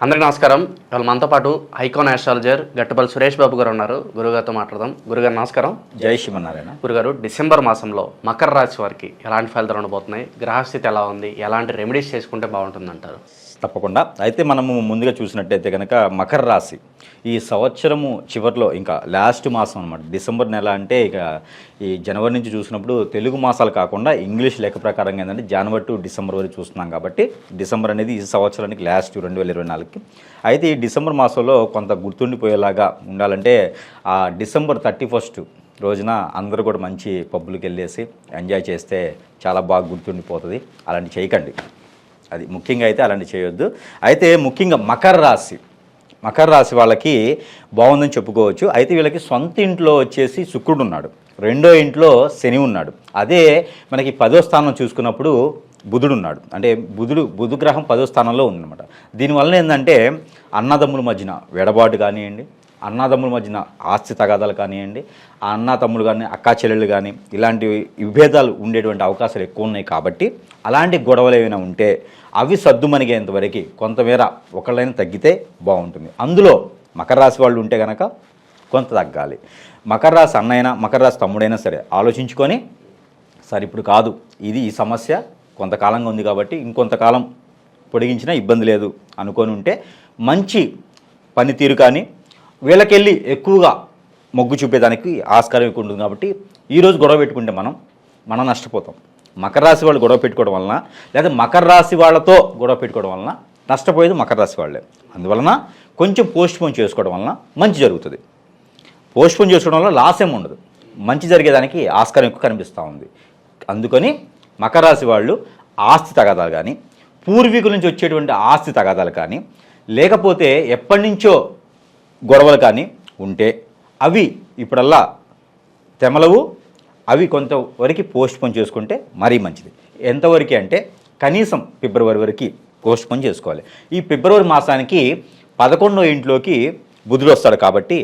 అందరికీ నమస్కారం. ఇవాళ మనతో పాటు ఐకాన్ ఆస్ట్రాలజర్ గట్టపల్లి సురేష్ బాబు గారు ఉన్నారు. గురుగారితో మాట్లాడదాం. గురుగారు నమస్కారం. జై శ్రీమన్నారాయణ. గురుగారు, డిసెంబర్ మాసంలో మకర రాశి వారికి ఎలాంటి ఫలితాలు ఉండబోతున్నాయి, గ్రహస్థితి ఎలా ఉంది, ఎలాంటి రెమెడీస్ చేసుకుంటే బాగుంటుంది అంటారు? తప్పకుండా. అయితే మనము ముందుగా చూసినట్టయితే కనుక మకర రాశి ఈ సంవత్సరము చివరిలో ఇంకా లాస్ట్ మాసం అనమాట. డిసెంబర్ నెల అంటే ఇక ఈ జనవరి నుంచి చూసినప్పుడు తెలుగు మాసాలు కాకుండా ఇంగ్లీష్ లెక్క ప్రకారంగా ఏంటంటే జనవరి టు డిసెంబర్ వరకు చూస్తున్నాం కాబట్టి డిసెంబర్ అనేది ఈ సంవత్సరానికి లాస్ట్ 2024కి. అయితే ఈ డిసెంబర్ మాసంలో కొంత గుర్తుండిపోయేలాగా ఉండాలంటే ఆ డిసెంబర్ 31 రోజున అందరూ కూడా మంచి పబ్బులకు వెళ్ళేసి ఎంజాయ్ చేస్తే చాలా బాగా గుర్తుండిపోతుంది. అలాంటి చేయకండి, అది ముఖ్యంగా అయితే అలాంటి చేయొద్దు. అయితే ముఖ్యంగా మకర రాశి వాళ్ళకి బాగుందని చెప్పుకోవచ్చు. అయితే వీళ్ళకి సొంత ఇంట్లో వచ్చేసి శుక్రుడు ఉన్నాడు, రెండో ఇంట్లో శని ఉన్నాడు. అదే మనకి 10వ స్థానం చూసుకున్నప్పుడు బుధుడు ఉన్నాడు. అంటే బుధు గ్రహం 10వ స్థానంలో ఉందన్నమాట. దీనివల్ల ఏంటంటే అన్నదమ్ముల మధ్యన వెడబాటు కానివ్వండి, అన్నదమ్ముల మధ్యన ఆస్తి తగాదాలు కానివ్వండి, ఆ అన్న తమ్ముడు కానీ అక్కా చెల్లెళ్ళు కానీ ఇలాంటి విభేదాలు ఉండేటువంటి అవకాశాలు ఎక్కువ ఉన్నాయి. కాబట్టి అలాంటి గొడవలు ఏమైనా ఉంటే అవి సద్దుమణిగేంత వరకు కొంతమేర ఒకళ్ళైనా తగ్గితే బాగుంటుంది. అందులో మకర రాశి వాళ్ళు ఉంటే కనుక కొంత తగ్గాలి. మకర రాశి అన్నైనా మకర రాశి తమ్ముడైనా సరే ఆలోచించుకొని, సరే ఇప్పుడు కాదు, ఇది ఈ సమస్య కొంతకాలంగా ఉంది కాబట్టి ఇంకొంతకాలం పొడిగించినా ఇబ్బంది లేదు అనుకొని ఉంటే మంచి పనితీరు కానీ వీళ్ళకెళ్ళి ఎక్కువగా మొగ్గు చూపేదానికి ఆస్కారం ఎక్కువ ఉంటుంది. కాబట్టి ఈరోజు గొడవ పెట్టుకుంటే మనం నష్టపోతాం. మకర రాశి వాళ్ళు గొడవ పెట్టుకోవడం వలన, లేదా మకర రాశి వాళ్ళతో గొడవ పెట్టుకోవడం వలన నష్టపోయేది మకర రాశి వాళ్ళే. అందువలన కొంచెం పోస్ట్పోన్ చేసుకోవడం వలన మంచి జరుగుతుంది. పోస్ట్పోన్ చేసుకోవడం వల్ల లాస్ ఏమి ఉండదు, మంచి జరిగేదానికి ఆస్కారం ఎక్కువ కనిపిస్తూ ఉంది. అందుకని మకర రాశి వాళ్ళు ఆస్తి తగాదాలు కానీ, పూర్వీకుల నుంచి వచ్చేటువంటి ఆస్తి తగాదాలు కానీ, లేకపోతే ఎప్పటి నుంచో గొడవలు కానీ ఉంటే అవి ఇప్పుడల్లా తెమలవు. అవి కొంతవరకు పోస్ట్పోన్ చేసుకుంటే మరీ మంచిది. ఎంతవరకు అంటే కనీసం ఫిబ్రవరి వరకు పోస్ట్పోన్ చేసుకోవాలి. ఈ ఫిబ్రవరి మాసానికి 11వ ఇంట్లోకి బుధుడు వస్తాడు కాబట్టి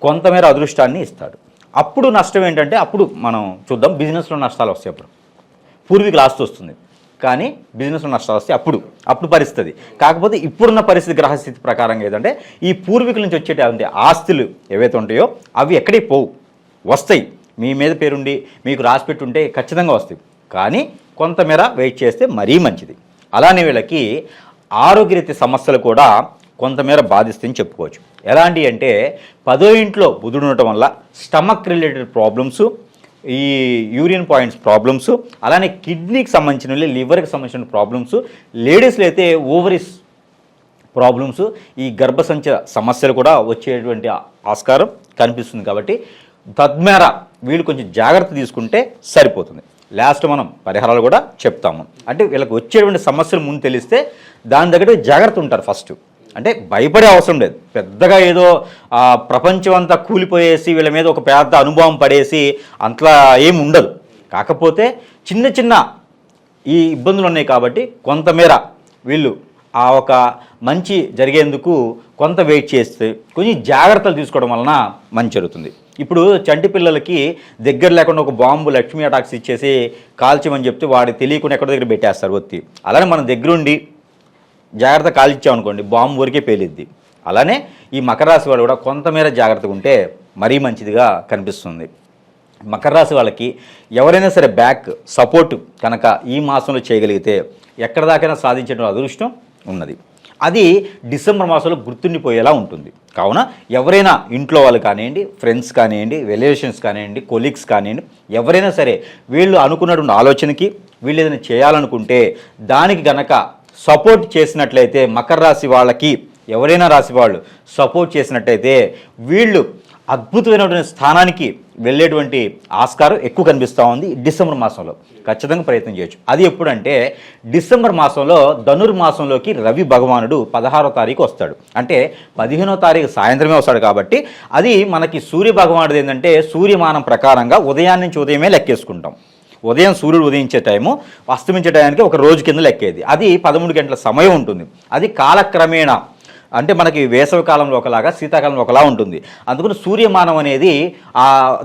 కొంతమేర అదృష్టాన్ని ఇస్తాడు. అప్పుడు నష్టం ఏంటంటే, అప్పుడు మనం చూద్దాం, బిజినెస్లో నష్టాలు వస్తాయి. అప్పుడు పూర్వీకుల ఆస్తి వస్తుంది కానీ బిజినెస్లో నష్టాలు వస్తాయి. అప్పుడు పరిస్థితి. కాకపోతే ఇప్పుడున్న పరిస్థితి గ్రహస్థితి ప్రకారంగా ఏదంటే ఈ పూర్వీకుల నుంచి వచ్చేటువంటి ఆస్తులు ఏవైతే ఉంటాయో అవి ఎక్కడికి పోవు, వస్తాయి. మీ మీద పేరుండి మీకు రాసి పెట్టుంటే ఖచ్చితంగా వస్తాయి. కానీ కొంతమేర వెయిట్ చేస్తే మరీ మంచిది. అలానే వీళ్ళకి ఆరోగ్యరీత్యా సమస్యలు కూడా కొంతమేర బాధిస్తాయని చెప్పుకోవచ్చు. ఎలాంటి అంటే 10వ ఇంట్లో బుధుడు ఉండటం వల్ల స్టమక్ రిలేటెడ్ ప్రాబ్లమ్స్, ఈ యూరిన్ పాయింట్స్ ప్రాబ్లమ్స్, అలానే కిడ్నీకి సంబంధించిన, లివర్కి సంబంధించిన ప్రాబ్లమ్స్, లేడీస్లో అయితే ఓవరీస్ ప్రాబ్లమ్స్, ఈ గర్భసంచ సమస్యలు కూడా వచ్చేటువంటి ఆస్కారం కనిపిస్తుంది. కాబట్టి తద్మేర వీళ్ళు కొంచెం జాగ్రత్త తీసుకుంటే సరిపోతుంది. లాస్ట్ మనం పరిహారాలు కూడా చెప్తాము. అంటే వీళ్ళకి వచ్చేటువంటి సమస్యలు ముందు తెలిస్తే దాని దగ్గర జాగ్రత్త ఉంటారు. ఫస్ట్ అంటే భయపడే అవసరం లేదు. పెద్దగా ఏదో ప్రపంచం అంతా కూలిపోయేసి వీళ్ళ మీద ఒక పెద్ద అనుభవం పడేసి అంతలా ఏమి ఉండదు. కాకపోతే చిన్న చిన్న ఈ ఇబ్బందులు ఉన్నాయి కాబట్టి కొంతమేర వీళ్ళు ఆ ఒక మంచి జరిగేందుకు కొంత వెయిట్ చేస్తే కొంచెం జాగ్రత్తలు తీసుకోవడం వలన మంచి జరుగుతుంది. ఇప్పుడు చంటి పిల్లలకి దగ్గర లేకుండా ఒక బాంబు లక్ష్మీ అటాక్స్ ఇచ్చేసి కాల్చమని చెప్తే వాడికి తెలియకుండా ఎక్కడి దగ్గర పెట్టేస్తారు ఒత్తి. అలానే మనం దగ్గరుండి జాగ్రత్త కాల్చామనుకోండి, బాంబు వరకే పేలిద్ది. అలానే ఈ మకర రాశి వాళ్ళు కూడా కొంతమేర జాగ్రత్తగా ఉంటే మరీ మంచిదిగా కనిపిస్తుంది. మకర రాశి వాళ్ళకి ఎవరైనా సరే బ్యాక్ సపోర్ట్ కనుక ఈ మాసంలో చేయగలిగితే ఎక్కడ దాకైనా సాధించడం అదృష్టం ఉన్నది. అది డిసెంబర్ మాసంలో గుర్తుండిపోయేలా ఉంటుంది. కావున ఎవరైనా ఇంట్లో వాళ్ళు కానివ్వండి, ఫ్రెండ్స్ కానివ్వండి, రిలేషన్స్ కానివ్వండి, కొలీగ్స్ కానివ్వండి, ఎవరైనా సరే వీళ్ళు అనుకున్నటువంటి ఆలోచనకి వీళ్ళు ఏదైనా చేయాలనుకుంటే దానికి గనక సపోర్ట్ చేసినట్లయితే, మకర రాశి వాళ్ళకి ఎవరైనా రాశి వాళ్ళు సపోర్ట్ చేసినట్టయితే వీళ్ళు అద్భుతమైనటువంటి స్థానానికి వెళ్ళేటువంటి ఆస్కారం ఎక్కువ కనిపిస్తూ ఉంది. డిసెంబర్ మాసంలో ఖచ్చితంగా ప్రయత్నం చేయొచ్చు. అది ఎప్పుడంటే డిసెంబర్ మాసంలో ధనుర్మాసంలోకి రవి భగవానుడు 16వ తారీఖు వస్తాడు. అంటే 15వ తారీఖు సాయంత్రమే వస్తాడు. కాబట్టి అది మనకి సూర్య భగవానుడు ఏంటంటే సూర్యమానం ప్రకారంగా ఉదయాన్నే నుంచి ఉదయమే లెక్కేసుకుంటాం. ఉదయం సూర్యుడు ఉదయించే టైము, అస్తమించే టైంకి ఒక రోజు కింద లెక్కేది. అది 13 గంటల సమయం ఉంటుంది. అది కాలక్రమేణా అంటే మనకి వేసవి కాలంలో ఒకలాగా, శీతాకాలంలో ఒకలా ఉంటుంది. అందుకని సూర్యమానం అనేది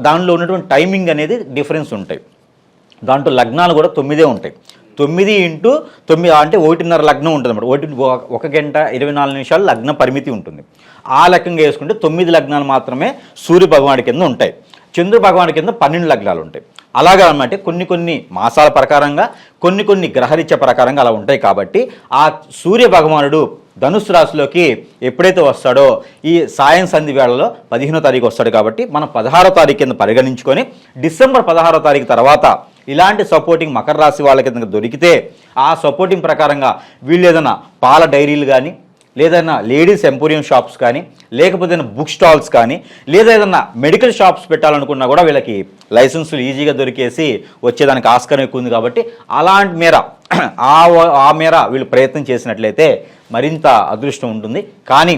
దానిలో ఉన్నటువంటి టైమింగ్ అనేది డిఫరెన్స్ ఉంటాయి. దాంట్లో లగ్నాలు కూడా 9 ఉంటాయి. 9 అంటే 1:30 లగ్నం ఉంటుంది అన్నమాట. 1 గంట 24 నిమిషాలు లగ్న పరిమితి ఉంటుంది. ఆ లెక్కంగా వేసుకుంటే 9 లగ్నాలు మాత్రమే సూర్య భగవానుడి కింద ఉంటాయి. చంద్ర భగవానుడి కింద 12 లగ్నాలు ఉంటాయి. అలాగా అన్నమాట. కొన్ని మాసాల ప్రకారంగా కొన్ని గ్రహరీత్య ప్రకారంగా అలా ఉంటాయి. కాబట్టి ఆ సూర్య భగవానుడు ధనుసు రాశిలోకి ఎప్పుడైతే వస్తాడో ఈ సాయం సంధి వేళలో 15వ తారీఖు వస్తాడు. కాబట్టి మనం 16వ తారీఖు కింద పరిగణించుకొని డిసెంబర్ 16వ తారీఖు తర్వాత ఇలాంటి సపోర్టింగ్ మకర రాశి వాళ్ళ కింద దొరికితే ఆ సపోర్టింగ్ ప్రకారంగా వీళ్ళు ఏదైనా పాల డైరీలు కానీ, లేదన్నా లేడీస్ ఎంపోరియం షాప్స్ కానీ, లేకపోతే బుక్ స్టాల్స్ కానీ, లేదా ఏదన్నా మెడికల్ షాప్స్ పెట్టాలనుకున్నా కూడా వీళ్ళకి లైసెన్సులు ఈజీగా దొరికేసి వచ్చేదానికి ఆస్కారం ఎక్కువ ఉంది. కాబట్టి అలాంటి మేర ఆ మేర వీళ్ళు ప్రయత్నం చేసినట్లయితే మరింత అదృష్టం ఉంటుంది. కానీ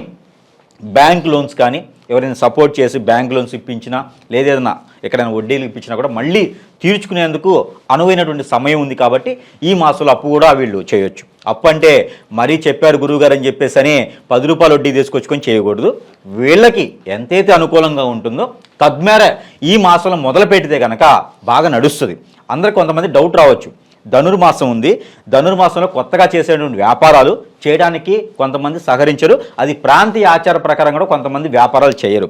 బ్యాంక్ లోన్స్ కానీ ఎవరైనా సపోర్ట్ చేసి బ్యాంక్ లోన్స్ ఇప్పించినా, లేదేదన్నా ఎక్కడైనా వడ్డీలు ఇప్పించినా కూడా మళ్ళీ తీర్చుకునేందుకు అనువైనటువంటి సమయం ఉంది. కాబట్టి ఈ మాసంలో అప్పు కూడా వీళ్ళు చేయొచ్చు. అప్పు అంటే మరీ చెప్పారు గురువుగారు అని చెప్పేసి అని 10 రూపాయలు వడ్డీ తీసుకొచ్చుకొని చేయకూడదు. వీళ్ళకి ఎంతైతే అనుకూలంగా ఉంటుందో తద్మేర ఈ మాసంలో మొదలు పెడితే కనుక బాగా నడుస్తుంది. అందరికి కొంతమంది డౌట్ రావచ్చు, ధనుర్మాసం ఉంది, ధనుర్మాసంలో కొత్తగా చేసేటువంటి వ్యాపారాలు చేయడానికి కొంతమంది సహకరించరు. అది ప్రాంతీయ ఆచార ప్రకారం కూడా కొంతమంది వ్యాపారాలు చేయరు.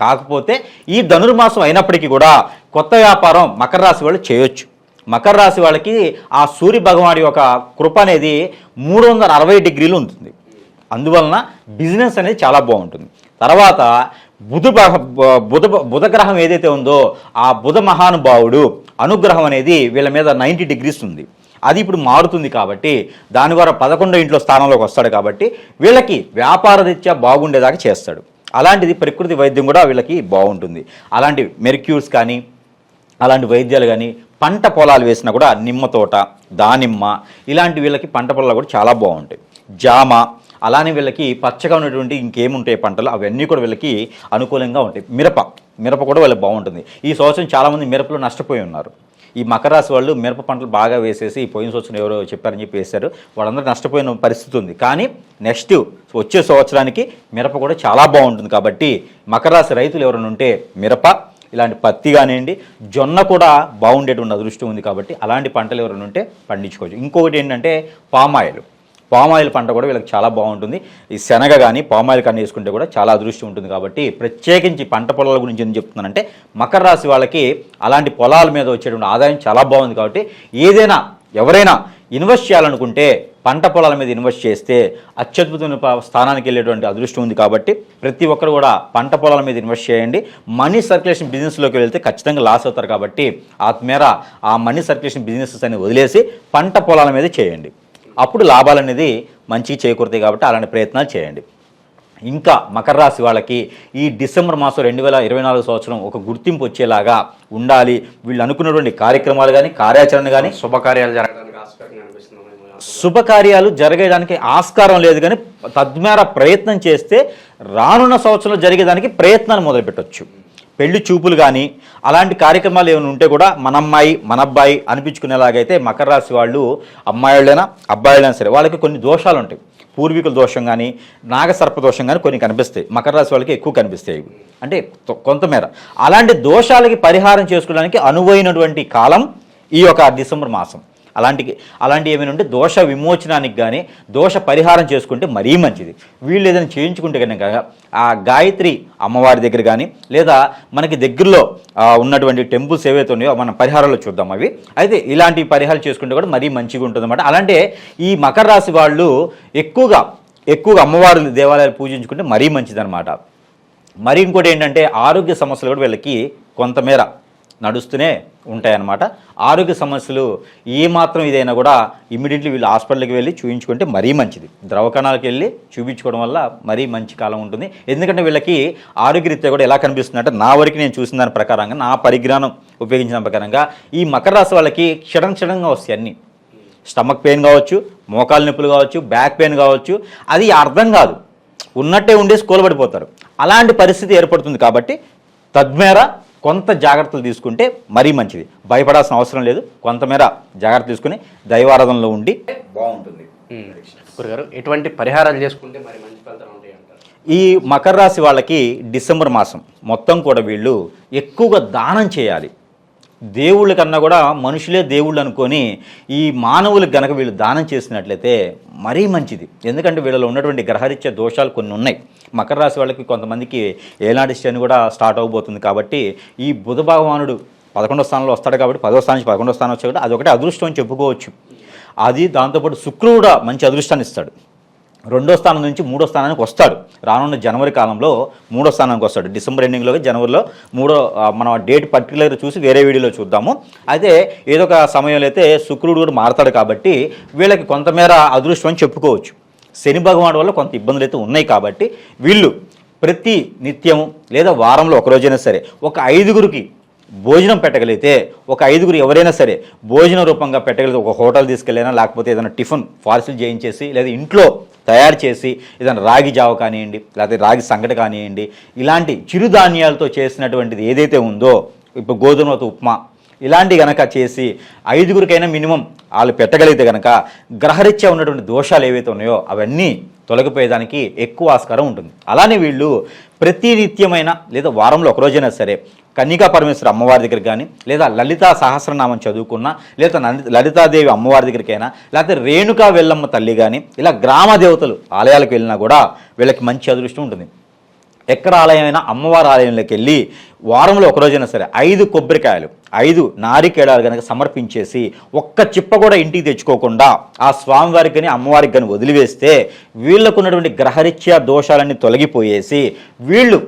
కాకపోతే ఈ ధనుర్మాసం అయినప్పటికీ కూడా కొత్త వ్యాపారం మకర రాశి వాళ్ళు చేయొచ్చు. మకర రాశి వాళ్ళకి ఆ సూర్య భగవానుడి యొక్క కృప అనేది 360 డిగ్రీలు ఉంటుంది. అందువలన బిజినెస్ అనేది చాలా బాగుంటుంది. తర్వాత బుధ గ్రహం ఏదైతే ఉందో ఆ బుధ మహానుభావుడు అనుగ్రహం అనేది వీళ్ళ మీద 90 డిగ్రీస్ ఉంది. అది ఇప్పుడు మారుతుంది. కాబట్టి దాని ద్వారా 11వ ఇంట్లో స్థానంలోకి వస్తాడు. కాబట్టి వీళ్ళకి వ్యాపార రీత్యా బాగుండేదాకా చేస్తాడు. అలాంటిది ప్రకృతి వైద్యం కూడా వీళ్ళకి బాగుంటుంది. అలాంటి మెర్క్యూర్స్ కానీ, అలాంటి వైద్యాలు కానీ, పంట పొలాలు వేసినా కూడా నిమ్మ తోట, దానిమ్మ ఇలాంటి వీళ్ళకి పంట పొలాలు కూడా చాలా బాగుంటాయి. జామ, అలానే వీళ్ళకి పచ్చగా ఉన్నటువంటి ఇంకేముంటాయి పంటలు, అవన్నీ కూడా వీళ్ళకి అనుకూలంగా ఉంటాయి. మిరప కూడా వీళ్ళకి బాగుంటుంది. ఈ సంవత్సరం చాలామంది మిరపలో నష్టపోయి ఉన్నారు. ఈ మకర రాశి వాళ్ళు మిరప పంటలు బాగా వేసేసి పోయిన సంవత్సరం ఎవరో చెప్పారని చెప్పి వేశారు, వాళ్ళందరూ నష్టపోయిన పరిస్థితి ఉంది. కానీ నెక్స్ట్ వచ్చే సంవత్సరానికి మిరప కూడా చాలా బాగుంటుంది. కాబట్టి మకర రాశి రైతులు ఎవరైనా ఉంటే మిరప, ఇలాంటి పత్తి కానివ్వండి, జొన్న కూడా బాగుండేటువంటి అదృష్టం ఉంది. కాబట్టి అలాంటి పంటలు ఎవరైనా ఉంటే పండించుకోవచ్చు. ఇంకొకటి ఏంటంటే పామాయిల్ పంట కూడా వీళ్ళకి చాలా బాగుంటుంది. ఈ శనగ కానీ పామాయిల్ కానీ వేసుకుంటే కూడా చాలా అదృష్టం ఉంటుంది. కాబట్టి ప్రత్యేకించి పంట పొలాల గురించి ఏం చెప్తున్నానంటే మకర రాశి వాళ్ళకి అలాంటి పొలాల మీద వచ్చేటువంటి ఆదాయం చాలా బాగుంది. కాబట్టి ఎవరైనా ఇన్వెస్ట్ చేయాలనుకుంటే పంట పొలాల మీద ఇన్వెస్ట్ చేస్తే అత్యద్భుతమైన స్థానానికి వెళ్ళేటువంటి అదృష్టం ఉంది. కాబట్టి ప్రతి ఒక్కరు కూడా పంట పొలాల మీద ఇన్వెస్ట్ చేయండి. మనీ సర్క్యులేషన్ బిజినెస్లోకి వెళ్తే ఖచ్చితంగా లాస్ అవుతారు. కాబట్టి ఆత్మేర ఆ మనీ సర్క్యులేషన్ బిజినెసెస్ అని వదిలేసి పంట పొలాల మీద చేయండి. అప్పుడు లాభాలు అనేది మంచిగా చేకూరుతాయి. కాబట్టి అలాంటి ప్రయత్నాలు చేయండి. ఇంకా మకర రాశి వాళ్ళకి ఈ డిసెంబర్ మాసం 2024 సంవత్సరం ఒక గుర్తింపు వచ్చేలాగా ఉండాలి. వీళ్ళు అనుకున్నటువంటి కార్యక్రమాలు కానీ, కార్యాచరణ కానీ, శుభకార్యాలు జరగడానికి ఆస్కారం లేదు. కానీ తద్మేర ప్రయత్నం చేస్తే రానున్న సంవత్సరంలో జరిగేదానికి ప్రయత్నాలు మొదలుపెట్టవచ్చు. పెళ్లి చూపులు కానీ అలాంటి కార్యక్రమాలు ఏమైనా ఉంటే కూడా మన అమ్మాయి మన అబ్బాయి అనిపించుకునేలాగైతే మకర రాశి వాళ్ళు అమ్మాయిలైనా అబ్బాయిలైనా సరే వాళ్ళకి కొన్ని దోషాలు ఉంటాయి. పూర్వీకుల దోషం కానీ, నాగసర్ప దోషం కానీ కొన్ని కనిపిస్తాయి. మకర రాశి వాళ్ళకి ఎక్కువ కనిపిస్తాయి. అంటే కొంతమేర అలాంటి దోషాలకి పరిహారం చేసుకోవడానికి అనువైనటువంటి కాలం ఈ యొక్క డిసెంబర్ మాసం. అలాంటి ఏమైనా ఉంటే దోష విమోచనానికి కానీ, దోష పరిహారం చేసుకుంటే మరీ మంచిది. వీళ్ళు ఏదైనా చేయించుకుంటే కనుక ఆ గాయత్రి అమ్మవారి దగ్గర కానీ, లేదా మనకి దగ్గరలో ఉన్నటువంటి టెంపుల్స్ ఏవైతే ఉన్నాయో మన పరిహారాలు చూద్దాం. అవి అయితే ఇలాంటి పరిహారాలు చేసుకుంటే కూడా మరీ మంచిగా ఉంటుంది అన్నమాట. అలాంటి ఈ మకర రాశి వాళ్ళు ఎక్కువగా అమ్మవారి దేవాలయాలు పూజించుకుంటే మరీ మంచిదన్నమాట. మరి ఇంకోటి ఏంటంటే ఆరోగ్య సమస్యలు కూడా వీళ్ళకి కొంతమేర నడుస్తూనే ఉంటాయన్నమాట. ఆరోగ్య సమస్యలు ఏమాత్రం ఇదైనా కూడా ఇమ్మీడియట్లీ వీళ్ళు హాస్పిటల్కి వెళ్ళి చూపించుకుంటే మరీ మంచిది. ద్రవకణాలకు వెళ్ళి చూపించుకోవడం వల్ల మరీ మంచి కాలం ఉంటుంది. ఎందుకంటే వీళ్ళకి ఆరోగ్యరీత్యా కూడా ఎలా కనిపిస్తుంది అంటే, నా వరకు నేను చూసిన దాని ప్రకారంగా, నా పరిజ్ఞానం ఉపయోగించిన ప్రకారంగా ఈ మకర రాశి వాళ్ళకి క్షణంగా వస్తాయి అన్నీ. స్టమక్ పెయిన్ కావచ్చు, మోకాలు నొప్పులు కావచ్చు, బ్యాక్ పెయిన్ కావచ్చు, అది అర్థం కాదు, ఉన్నట్టే ఉండేసి కోలబడిపోతారు. అలాంటి పరిస్థితి ఏర్పడుతుంది. కాబట్టి తద్మేర కొంత జాగ్రత్తలు తీసుకుంటే మరీ మంచిది. భయపడాల్సిన అవసరం లేదు. కొంతమేర జాగ్రత్త తీసుకుని దైవారాధనలో ఉండి బాగుంటుంది. గురుగారు, ఎటువంటి పరిహారాలు చేసుకుంటే మరి మంచి ఫలితాలు ఉంటాయి అంటారు? ఈ మకర రాశి వాళ్ళకి డిసెంబర్ మాసం మొత్తం కూడా వీళ్ళు ఎక్కువగా దానం చేయాలి. దేవుళ్ళ కన్నా కూడా మనుషులే దేవుళ్ళు అనుకొని ఈ మానవులకు గనక వీళ్ళు దానం చేసినట్లయితే మరీ మంచిది. ఎందుకంటే వీళ్ళలో ఉన్నటువంటి గ్రహరీత్యా దోషాలు కొన్ని ఉన్నాయి. మకర రాశి వాళ్ళకి కొంతమందికి ఏలాంటి శని కూడా స్టార్ట్ అవబోతుంది కాబట్టి ఈ బుధ భగవానుడు 11వ స్థానంలో వస్తాడు కాబట్టి 10వ స్థానం నుంచి 11వ స్థానం వచ్చాడు, అదొకటి అదృష్టం అని చెప్పుకోవచ్చు. అది దాంతోపాటు శుక్రుడు కూడా మంచి అదృష్టాన్ని ఇస్తాడు. 2వ స్థానం నుంచి 3వ స్థానానికి వస్తాడు. రానున్న జనవరి కాలంలో 3వ స్థానానికి వస్తాడు. డిసెంబర్ ఎండింగ్లో జనవరిలో మనం డేట్ పర్టికులర్గా చూసి వేరే వీడియోలో చూద్దాము. అయితే ఏదో ఒక సమయంలో అయితే శుక్రుడు కూడా మారతాడు కాబట్టి వీళ్ళకి కొంతమేర అదృష్టం అని చెప్పుకోవచ్చు. శని భగవానుడు వల్ల కొంత ఇబ్బందులు అయితే ఉన్నాయి కాబట్టి వీళ్ళు ప్రతి నిత్యము లేదా వారంలో ఒకరోజైనా సరే ఒక 5గురికి భోజనం పెట్టగలిగితే, ఒక 5గురు ఎవరైనా సరే భోజన రూపంగా పెట్టగలిగితే, ఒక హోటల్ తీసుకెళ్ళైనా లేకపోతే ఏదైనా టిఫిన్ పార్సిల్ చేయించేసి లేదా ఇంట్లో తయారు చేసి ఏదైనా రాగి జావ కానివ్వండి లేకపోతే రాగి సంగటి కానివ్వండి, ఇలాంటి చిరుధాన్యాలతో చేసినటువంటిది ఏదైతే ఉందో, ఇప్పుడు గోధుమతో ఉప్మా ఇలాంటి గనక చేసి 5గురికైనా మినిమం వాళ్ళు పెట్టగలిగితే కనుక గ్రహరీత్యా ఉన్నటువంటి దోషాలు ఏవైతే ఉన్నాయో అవన్నీ తొలగిపోయేదానికి ఎక్కువ ఆస్కారం ఉంటుంది. అలానే వీళ్ళు ప్రతి నిత్యమైన లేదా వారంలో ఒకరోజైనా సరే కన్నికా పరమేశ్వర అమ్మవారి దగ్గరికి కానీ లేదా లలితా సహస్రనామం చదువుకున్నా లేదా లలితాదేవి అమ్మవారి దగ్గరికైనా లేకపోతే రేణుకా వెల్లమ్మ తల్లి కానీ ఇలా గ్రామ దేవతలు ఆలయాలకు వెళ్ళినా కూడా వీళ్ళకి మంచి అదృష్టం ఉంటుంది. ఎక్కడ ఆలయమైనా అమ్మవారి ఆలయంలోకి వెళ్ళి వారంలో ఒకరోజైనా సరే 5 కొబ్బరికాయలు 5 నారికేళాలు కనుక సమర్పించేసి ఒక్క చిప్ప కూడా ఇంటికి తెచ్చుకోకుండా ఆ స్వామివారికి కానీ అమ్మవారికి కానీ వదిలివేస్తే వీళ్ళకు ఉన్నటువంటి గ్రహరీత్యా దోషాలన్నీ తొలగిపోయేసి వీళ్ళు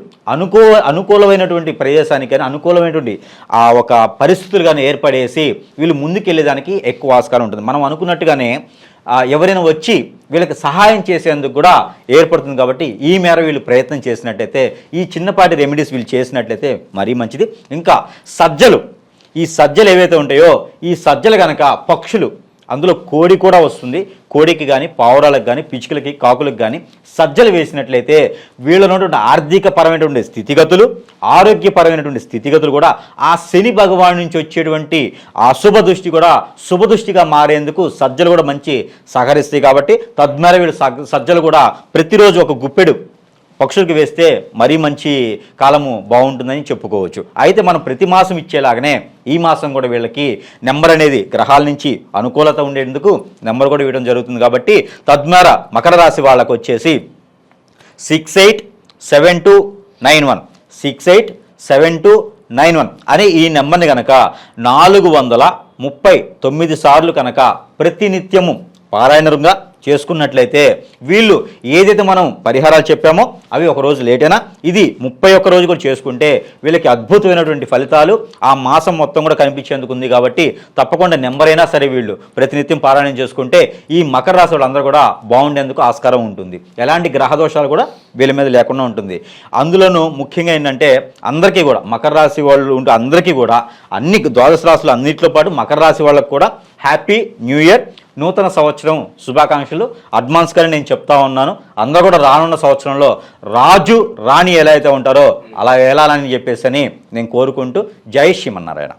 అనుకూలమైనటువంటి ప్రదేశానికి కానీ అనుకూలమైనటువంటి ఆ ఒక పరిస్థితులు కానీ ఏర్పడేసి వీళ్ళు ముందుకెళ్ళేదానికి ఎక్కువ ఆస్కారం ఉంటుంది. మనం అనుకున్నట్టుగానే ఎవరైనా వచ్చి వీళ్ళకి సహాయం చేసేందుకు కూడా ఏర్పడుతుంది. కాబట్టి ఈ మేర వీళ్ళు ప్రయత్నం చేసినట్లయితే, ఈ చిన్నపాటి రెమెడీస్ వీళ్ళు చేసినట్లయితే మరీ మంచిది. ఇంకా ఈ సజ్జలు ఏవైతే ఉంటాయో ఈ సజ్జలు కనుక పక్షులు, అందులో కోడి కూడా వస్తుంది, కోడికి కానీ పావురాలకు కానీ పిచ్చుకలకి కాకులకు కానీ సజ్జలు వేసినట్లయితే వీళ్ళనున్నటువంటి ఆర్థికపరమైనటువంటి స్థితిగతులు, ఆరోగ్యపరమైనటువంటి స్థితిగతులు కూడా ఆ శని భగవాను నుంచి వచ్చేటువంటి అశుభ దృష్టి కూడా శుభదృష్టిగా మారేందుకు సజ్జలు కూడా మంచి సహకరిస్తాయి. కాబట్టి తద్మేర వీళ్ళు సజ్జలు కూడా ప్రతిరోజు ఒక గుప్పెడు పక్షులకు వేస్తే మరీ మంచి కాలము బాగుంటుందని చెప్పుకోవచ్చు. అయితే మనం ప్రతి మాసం ఇచ్చేలాగానే ఈ మాసం కూడా వీళ్ళకి నెంబర్ అనేది గ్రహాల నుంచి అనుకూలత ఉండేందుకు నెంబర్ కూడా ఇవ్వడం జరుగుతుంది. కాబట్టి తద్వారా మకర రాశి వాళ్ళకు వచ్చేసి 687291 687291 అనే ఈ నెంబర్ని కనుక 439 సార్లు కనుక ప్రతినిత్యము పారాయణంగా చేసుకున్నట్లయితే వీళ్ళు ఏదైతే మనం పరిహారాలు చెప్పామో అవి ఒక రోజు లేటైనా ఇది 31 రోజు కూడా చేసుకుంటే వీళ్ళకి అద్భుతమైనటువంటి ఫలితాలు ఆ మాసం మొత్తం కూడా కనిపించేందుకు ఉంది. కాబట్టి తప్పకుండా నెంబర్ అయినా సరే వీళ్ళు ప్రతినిత్యం పారాయణం చేసుకుంటే ఈ మకర రాశి వాళ్ళందరూ కూడా బాగుండేందుకు ఆస్కారం ఉంటుంది. ఎలాంటి గ్రహ దోషాలు కూడా వీళ్ళ మీద లేకుండా ఉంటుంది. అందులోనూ ముఖ్యంగా ఏంటంటే అందరికీ కూడా మకర రాశి వాళ్ళు ఉంటే అందరికీ కూడా అన్ని ద్వాదశ రాశులు అన్నింటిలో పాటు మకర రాశి వాళ్ళకు కూడా హ్యాపీ న్యూ ఇయర్, నూతన సంవత్సరం శుభాకాంక్షలు అడ్వాన్స్గానే నేను చెప్తా ఉన్నాను. అందరూ కూడా రానున్న సంవత్సరంలో రాజు రాణి ఎలా అయితే ఉంటారో అలా వెళ్ళాలని చెప్పేసి నేను కోరుకుంటూ జై శ్రీమన్నారాయణ.